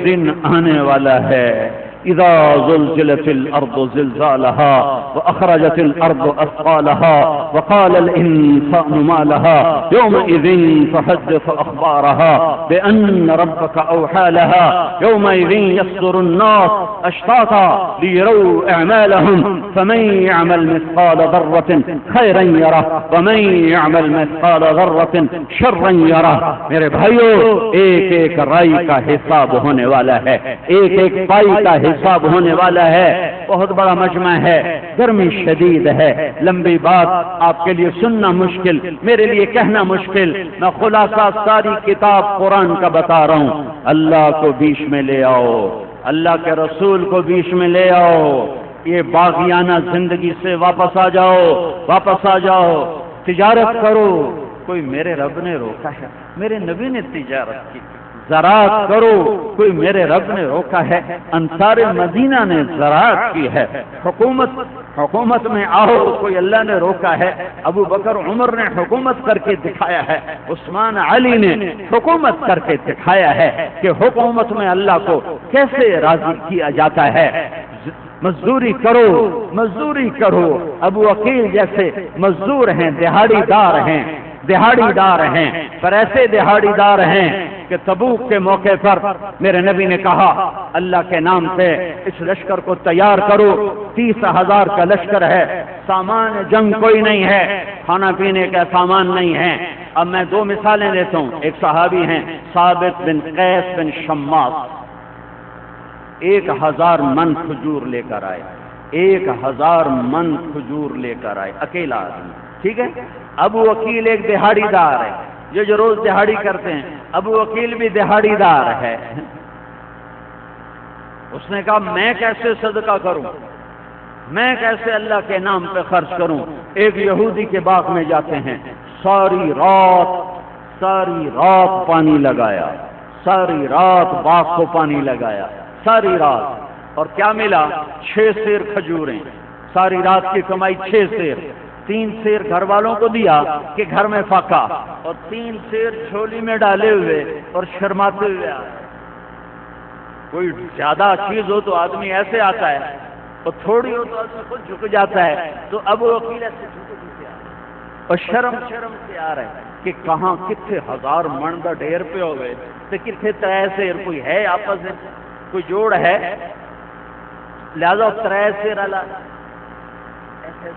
دن آنے والا ہے اذا زلزلت الارض زلزالها واخرجت الارض اثقالها وقال الانسان ما لها يومئذ تحدث اخبارها بان ربك اوحى لها يومئذ يصدر الناس اشتاتا ليروا اعمالهم فمن يعمل مثقال ذرة خيرا يره ومن يعمل مثقال ذرة شرا يره. میرے بھائیو، ایک ایک رائی کا حساب ہونے والا ہے، ایک ایک پائی کا حساب ہونے والا ہے. بہت بڑا مجمع ہے، گرمی شدید ہے، لمبی بات آپ کے لیے سننا مشکل، میرے لیے کہنا مشکل. میں خلاصہ ساری کتاب قرآن کا بتا رہا ہوں. اللہ کو بیچ میں لے آؤ، اللہ کے رسول کو بیچ میں لے آؤ. یہ باغیانہ زندگی سے واپس آ جاؤ، واپس آ جاؤ. تجارت کرو، کوئی میرے رب نے روکا ہے؟ میرے نبی نے تجارت کی. زراعت کرو، کوئی میرے رب نے روکا ہے؟ انصار مدینہ نے زراعت کی ہے. حکومت میں آؤ، کوئی اللہ نے روکا ہے؟ ابو بکر عمر نے حکومت کر کے دکھایا ہے، عثمان علی نے حکومت کر کے دکھایا ہے کہ حکومت میں اللہ کو کیسے راضی کیا جاتا ہے. مزدوری کرو، مزدوری کرو. ابو عقیل جیسے مزدور ہیں، دہاڑی دار ہیں، دہاڑی دار ہیں، پر ایسے دہاڑی دار ہیں کہ تبوک کے موقع پر میرے نبی نے کہا اللہ کے نام سے اس لشکر کو تیار کرو. 30,000 کا لشکر ہے، سامان جنگ کوئی نہیں ہے، کھانا پینے کا سامان نہیں ہے. اب میں 2 مثالیں دیتا ہوں. ایک صحابی ہیں ثابت بن قیس بن شماس، 1000 من کھجور لے کر آئے، 1000 من کھجور لے کر آئے، اکیلا آدمی. ٹھیک ہے. ابو وکیل ایک دہاڑی دار ہے، یہ جو روز دہاڑی کرتے ہیں، ابو وکیل بھی دہاڑی دار ہے. اس نے کہا میں کیسے صدقہ کروں، میں کیسے اللہ کے نام پہ خرچ کروں. ایک یہودی کے باغ میں جاتے ہیں، ساری رات پانی لگایا، ساری رات باغ کو پانی لگایا، ساری رات. اور کیا ملا؟ 6 سیر کھجوریں. ساری رات کی کمائی 6 سیر. 3 سیر گھر والوں کو دیا کہ گھر میں فاقہ، اور 3 سیر جھولی میں ڈالے ہوئے اور شرماتے ہوئے. کوئی زیادہ چیز ہو تو آدمی ایسے آتا ہے، اور تھوڑی ہو تو آدمی خود جھک جاتا ہے. تو ابو وکیل ایسے جھکے آ رہے اور شرم سے آ رہے کہ کہاں کتنے 1000 من کا ڈھیر پہ ہو گئے، تو کتنے 3 سیر کوئی ہے آپس میں، کوئی جوڑ ہے، لہذا 3 سیر اللہ ایسے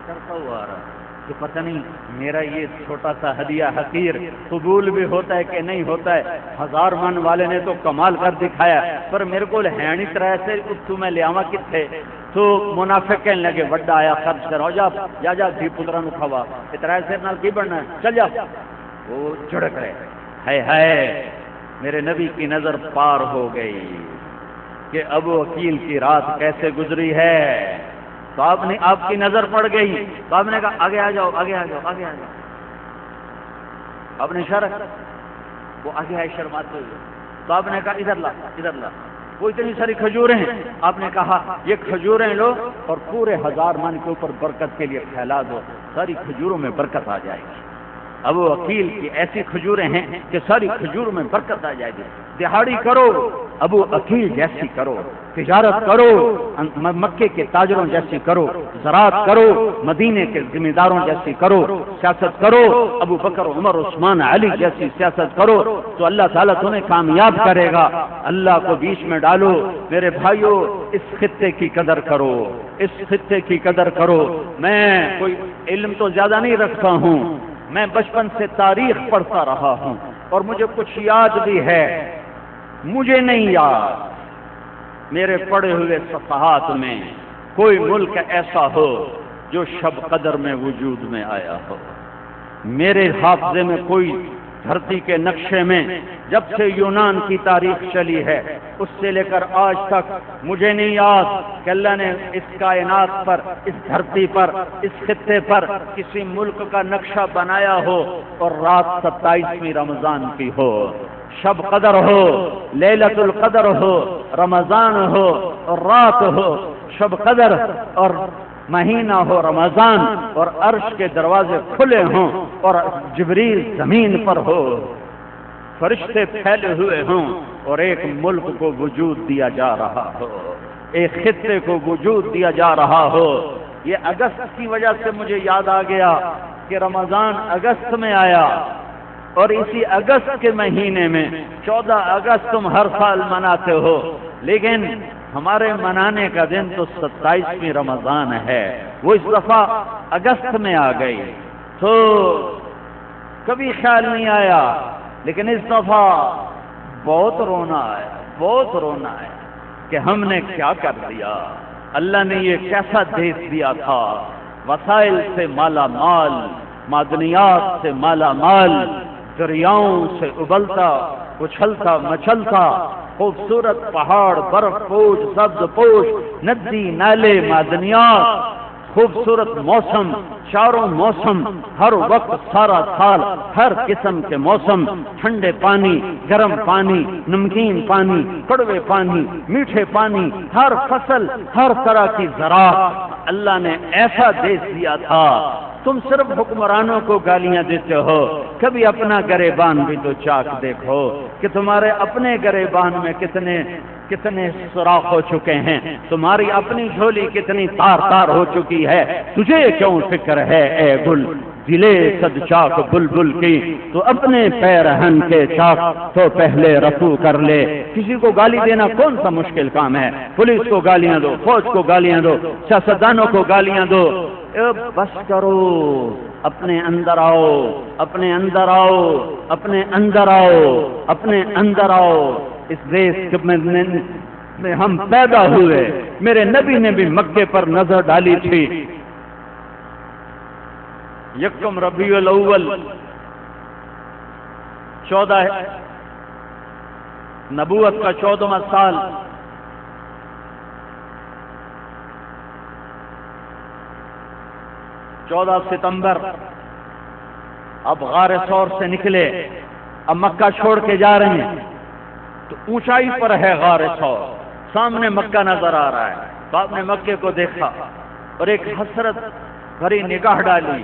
کرتا ہوا آ رہا کہ پتہ نہیں میرا یہ چھوٹا سا ہدیہ حقیر قبول بھی ہوتا ہے کہ نہیں ہوتا ہے. 1000 من والے نے تو کمال کر دکھایا، پر میرے کو ہے نہیں 3 سیر، تو میں لے آواں کتنے. تو منافق کہنے لگے وڈا آیا خرچ کرو، جا دھی پترا نو کھوا، 3 سیر نال کی بننا ہے، چل جا. وہ جھڑک رہے. ہائے میرے نبی کی نظر پار ہو گئی کہ ابو وکیل کی رات کیسے گزری ہے. تو آپ کی نظر پڑ گئی، تو آپ نے کہا آگے آ جاؤ، آگے آ جاؤ، آگے آ جاؤ. آپ نے اشارہ، وہ آگے آئے شرماتے ہوئے. تو آپ نے کہا ادھر لا، ادھر لا. وہ اتنی ساری کھجوریں ہیں. آپ نے کہا یہ کھجوریں لو اور پورے 1000 من کے اوپر برکت کے لیے پھیلا دو، ساری کھجوروں میں برکت آ جائے گی. ابو وکیل کی ایسی کھجوریں ہیں کہ ساری کھجوروں میں برکت آ جائے گی. دہاڑی کرو، ابو وکیل جیسی کرو. تجارت کرو، مکے کے تاجروں جیسی کرو. زراعت کرو، مدینے کے ذمہ داروں جیسی کرو. سیاست کرو، ابو بکر عمر عثمان علی جیسی سیاست کرو، تو اللہ تعالیٰ تمہیں کامیاب کرے گا. اللہ کو بیچ میں ڈالو. میرے بھائیو، اس خطے کی قدر کرو، اس خطے کی قدر کرو. میں کوئی علم تو زیادہ نہیں رکھتا ہوں، میں بچپن سے تاریخ پڑھتا رہا ہوں اور مجھے کچھ یاد بھی ہے. مجھے نہیں یاد میرے پڑھے ہوئے صفحات میں کوئی ملک ایسا ہو جو شب قدر میں وجود میں آیا ہو. میرے حافظے میں کوئی دھرتی کے نقشے میں جب سے یونان کی تاریخ چلی ہے اس سے لے کر آج تک مجھے نہیں یاد کہ اللہ نے اس کائنات پر، اس دھرتی پر، اس خطے پر کسی ملک کا نقشہ بنایا ہو اور رات 27ویں رمضان کی ہو، شب قدر ہو، لیلۃ القدر ہو، رمضان ہو اور رات ہو، شب قدر اور مہینہ ہو رمضان، اور عرش کے دروازے کھلے ہوں اور جبریل زمین پر ہو، فرشتے پھیلے ہوئے ہوں اور ایک ملک کو وجود دیا جا رہا ہو، ایک خطے کو وجود دیا جا رہا ہو۔ یہ اگست کی وجہ سے مجھے یاد آ گیا کہ رمضان اگست میں آیا، اور اسی اگست کے مہینے میں 14 اگست تم ہر سال مناتے ہو، لیکن ہمارے منانے کا دن تو 27ویں رمضان ہے، وہ اس دفعہ اگست میں آ گئی، تو کبھی خیال نہیں آیا، لیکن اس دفعہ بہت رونا آیا، بہت رونا آیا کہ ہم نے کیا کر دیا۔ اللہ نے یہ کیسا دیش دیا تھا، وسائل سے مالا مال، معدنیات سے مالا مال، دریاؤں سے ابلتا اچھلتا مچلتا، خوبصورت پہاڑ، برف پوش، سبز پوش، ندی نالے، معدنیات، خوبصورت موسم، چاروں موسم، ہر وقت سارا سال ہر قسم کے موسم، ٹھنڈے پانی، گرم پانی، نمکین پانی، کڑوے پانی، میٹھے پانی، ہر فصل، ہر طرح کی زراعت اللہ نے ایسا دیش دیا تھا۔ تم صرف حکمرانوں کو گالیاں دیتے ہو، کبھی اپنا گریبان بھی تو چاک دیکھو کہ تمہارے اپنے گریبان میں کتنے سوراخ ہو چکے ہیں، تمہاری اپنی جھولی کتنی تار تار ہو چکی ہے۔ تجھے کیوں فکر ہے اے گل دلے صد چاک بلبل کی، تو اپنے پیرہن کے چاک تو پہلے رفو کر لے۔ کسی کو گالی دینا کون سا مشکل کام ہے؟ پولیس کو گالیاں دو، فوج کو گالیاں دو، سیاستدانوں کو گالیاں دو، بس کرو، اپنے اندر آؤ، اپنے اندر آؤ، اپنے اندر آؤ، اپنے اندر آؤ۔ اس دیش میں ہم پیدا ہوئے، میرے نبی نے بھی مکے پر نظر ڈالی تھی۔ یکم ربیع الاول 14 نبوت کا 14واں سال، ستمبر، اب غار ثور سے نکلے، اب مکہ چھوڑ کے جا رہے ہیں، تو اونچائی پر ہے غار ثور، سامنے مکہ نظر آ رہا ہے۔ تو آپ نے مکے کو دیکھا اور ایک حسرت بھری نگاہ ڈالی،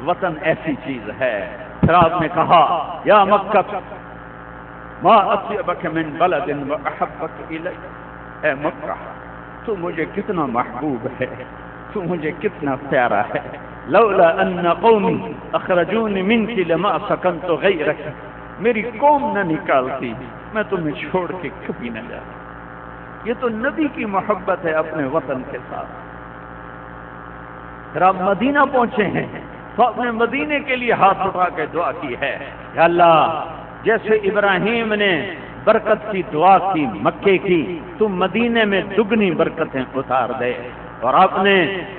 وطن ایسی چیز ہے۔ پھر آپ نے کہا یا مکہ ما اطیبک من بلد واحبک الی، اے مکہ تو مجھے کتنا محبوب ہے، تو مجھے کتنا پیارا ہے۔ لولا ان قومی اخرجونی منک لما سکنت غیرک، میری قوم نہ نکالتی میں تمہیں چھوڑ کے کبھی نہ جاتا۔ یہ تو نبی کی محبت ہے اپنے وطن کے ساتھ۔ پھر آپ مدینہ پہنچے ہیں تو اپنے مدینے کے لیے ہاتھ اٹھا کے دعا کی ہے، یا اللہ جیسے ابراہیم نے برکت کی دعا کی مکے کی، تو مدینے میں دگنی برکتیں اتار دے۔ اور آپ نے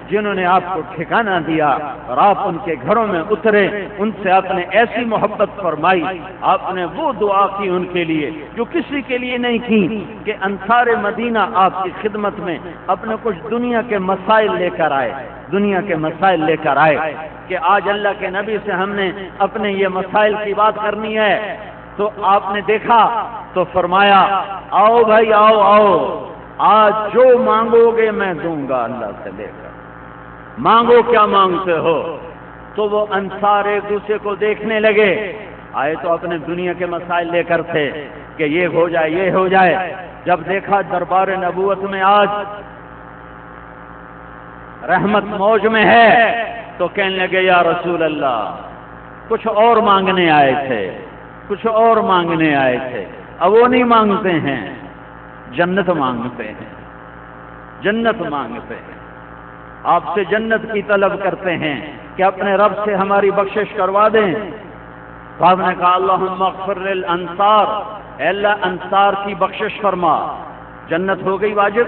جنہوں نے آپ کو ٹھکانہ دیا اور آپ ان کے گھروں میں اترے، ان سے آپ نے ایسی محبت فرمائی، آپ نے وہ دعا کی ان کے لیے جو کسی کے لیے نہیں کی، کہ انصار مدینہ آپ کی خدمت میں اپنے کچھ دنیا کے مسائل لے کر آئے، دنیا کے مسائل لے کر آئے کہ آج اللہ کے نبی سے ہم نے اپنے یہ مسائل کی بات کرنی ہے۔ تو آپ نے دیکھا تو فرمایا آؤ بھائی آؤ آؤ، آج جو مانگو گے میں دوں گا، اللہ سے لے کر مانگو، کیا مانگتے ہو؟ تو وہ انصار ایک دوسرے کو دیکھنے لگے، آئے تو اپنے دنیا کے مسائل لے کر تھے کہ یہ ہو جائے یہ ہو جائے۔ جب دیکھا دربار نبوت میں آج رحمت موج میں ہے تو کہنے لگے یا رسول اللہ کچھ اور مانگنے آئے تھے، کچھ اور مانگنے آئے تھے۔ اب وہ نہیں مانگتے ہیں، جنت مانگتے ہیں، جنت مانگتے ہیں، آپ سے جنت کی طلب کرتے ہیں کہ اپنے رب سے ہماری بخشش کروا دیں۔ تو آپ نے کہا اللہم اغفر للانصار، اے اللہ انصار کی بخشش فرما، جنت ہو گئی واجب۔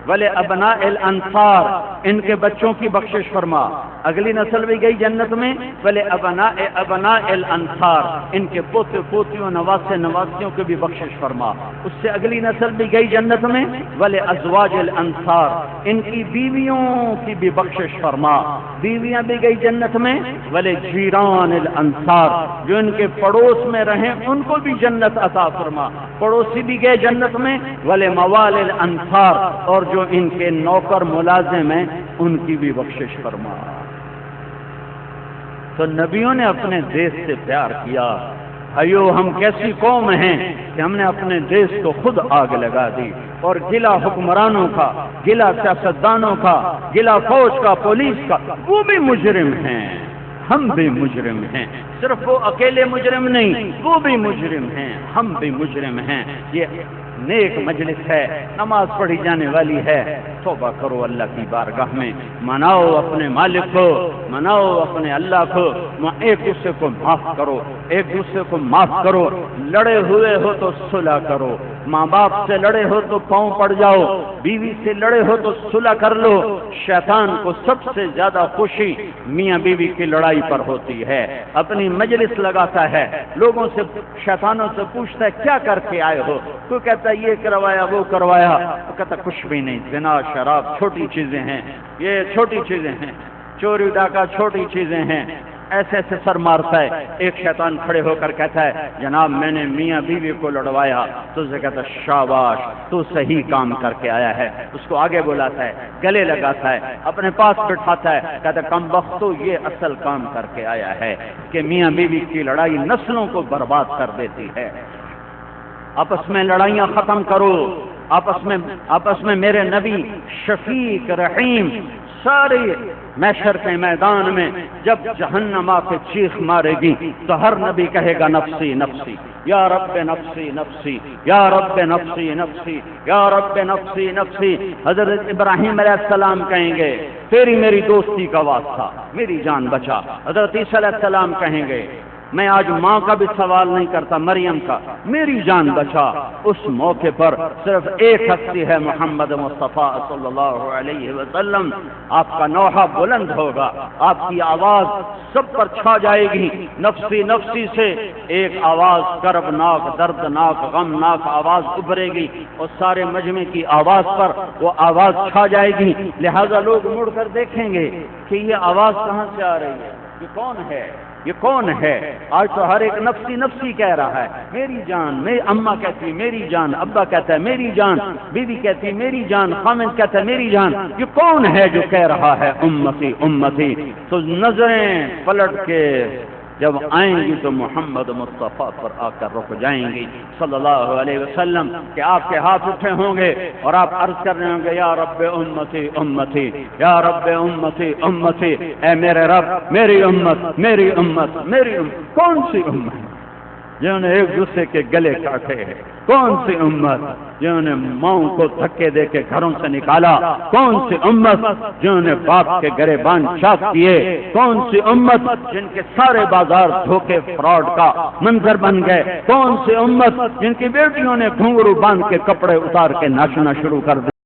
ولی ابناء الانصار، ان کے بچوں کی بخشش فرما، اگلی نسل بھی گئی جنت میں۔ ولی ابناء الانصار، ان کے پوتے پوتیوں نواسے نواسیوں کی بھی بخشش فرما، اس سے اگلی نسل بھی گئی جنت میں۔ ولی ازواج الانصار، ان کی بیویوں کی بھی بخشش فرما، بیویاں بھی گئی جنت میں۔ ولی جیران الانصار، جو ان کے پڑوس میں رہیں ان کو بھی جنت عطا فرما، پڑوسی بھی گئے جنت میں۔ ولی موال الانصار، اور جو ان کے نوکر ملازم ہیں ان کی بھی بخشش فرما۔ تو نبیوں نے اپنے دیش سے پیار کیا، ایو ہم کیسی قوم ہیں کہ ہم نے اپنے دیش کو خود آگ لگا دی، اور گلا حکمرانوں کا، گلا سیاستدانوں کا، گلا فوج کا، پولیس کا، وہ بھی مجرم ہیں، ہم بھی مجرم ہیں، صرف وہ اکیلے مجرم نہیں، وہ بھی مجرم ہیں، ہم بھی مجرم ہیں۔ یہ نیک مجلس ہے، نماز پڑھی جانے والی ہے، توبہ کرو اللہ کی بارگاہ میں، مناؤ اپنے مالک کو، مناؤ اپنے اللہ کو، ایک دوسرے کو معاف کرو، ایک دوسرے کو معاف کرو، لڑے ہوئے ہو تو صلح کرو، ماں باپ سے لڑے ہو تو پاؤں پڑ جاؤ، بیوی سے لڑے ہو تو صلح کر لو۔ شیطان کو سب سے زیادہ خوشی میاں بیوی کی لڑائی پر ہوتی ہے، اپنی مجلس لگاتا ہے، لوگوں سے، شیطانوں سے پوچھتا ہے کیا کر کے آئے ہو، تو کہتا ہے یہ کروایا وہ کروایا، تو کہتا کچھ بھی نہیں، زنا شراب چھوٹی چیزیں ہیں، یہ چھوٹی چیزیں ہیں، چوری ڈاکہ چھوٹی چیزیں ہیں، ایسے ایسے سر مارتا ہے۔ ایک شیطان کھڑے ہو کر کہتا ہے جناب میں نے میاں بیوی کو لڑوایا، تو اسے کہتا ہے شاباش تو صحیح کام کر کے آیا ہے، اس کو آگے بلاتا ہے، گلے لگاتا ہے، اپنے پاس بٹھاتا ہے، کہتا ہے کم بختو یہ اصل کام کر کے آیا ہے کہ میاں بیوی کی لڑائی نسلوں کو برباد کر دیتی ہے، آپس میں لڑائیاں ختم کرو، آپس میں میرے نبی شفیق رحیم سارے محشر کے میدان میں جب جہنم آ کے چیخ مارے گی تو ہر نبی کہے گا نفسی نفسی یا رب نفسی نفسی یا رب نفسی نفسی یا رب نفسی نفسی۔ حضرت ابراہیم علیہ السلام کہیں گے تیری میری دوستی کا واسطہ میری جان بچا۔ حضرت عیسیٰ علیہ السلام کہیں گے میں آج ماں کا بھی سوال نہیں کرتا، مریم کا، میری جان بچا۔ اس موقع پر صرف ایک ہستی ہے محمد مصطفیٰ صلی اللہ علیہ وسلم، آپ کا نوحہ بلند ہوگا، آپ کی آواز سب پر چھا جائے گی، نفسی نفسی سے ایک آواز کربناک دردناک غمناک آواز ابھرے گی اور سارے مجمع کی آواز پر وہ آواز چھا جائے گی، لہذا لوگ مڑ کر دیکھیں گے کہ یہ آواز کہاں سے آ رہی ہے، یہ کون ہے، یہ کون ہے؟ آج تو ہر ایک نفسی نفسی کہہ رہا ہے، میری جان، میری اماں کہتی ہے میری جان، ابا کہتا ہے میری جان، بیوی کہتی ہے میری جان، خامند کہتا ہے میری جان۔ یہ کون ہے جو کہہ رہا ہے امتی امتی؟ تو نظریں پلٹ کے جب آئیں گی تو محمد مصطفیٰ پر آ کر رک جائیں گی صلی اللہ علیہ وسلم، کہ آپ کے ہاتھ اٹھے ہوں گے اور آپ عرض کر رہے ہوں گے یا رب امتی امتی یا رب امتی امتی، اے میرے رب میری امت میری امت میری امت۔ کون سی امت جنہوں نے ایک دوسرے کے گلے کاٹے ہیں؟ کون سی امت جنہوں نے ماؤں کو دھکے دے کے گھروں سے نکالا؟ کون سی امت جنہوں نے باپ کے گریبان چاک کیے؟ کون سی امت جن کے سارے بازار دھوکے فراڈ کا منظر بن گئے؟ کون سی امت جن کی بیٹیوں نے گھنگرو باندھ کے کپڑے اتار کے ناچنا شروع کر دیا؟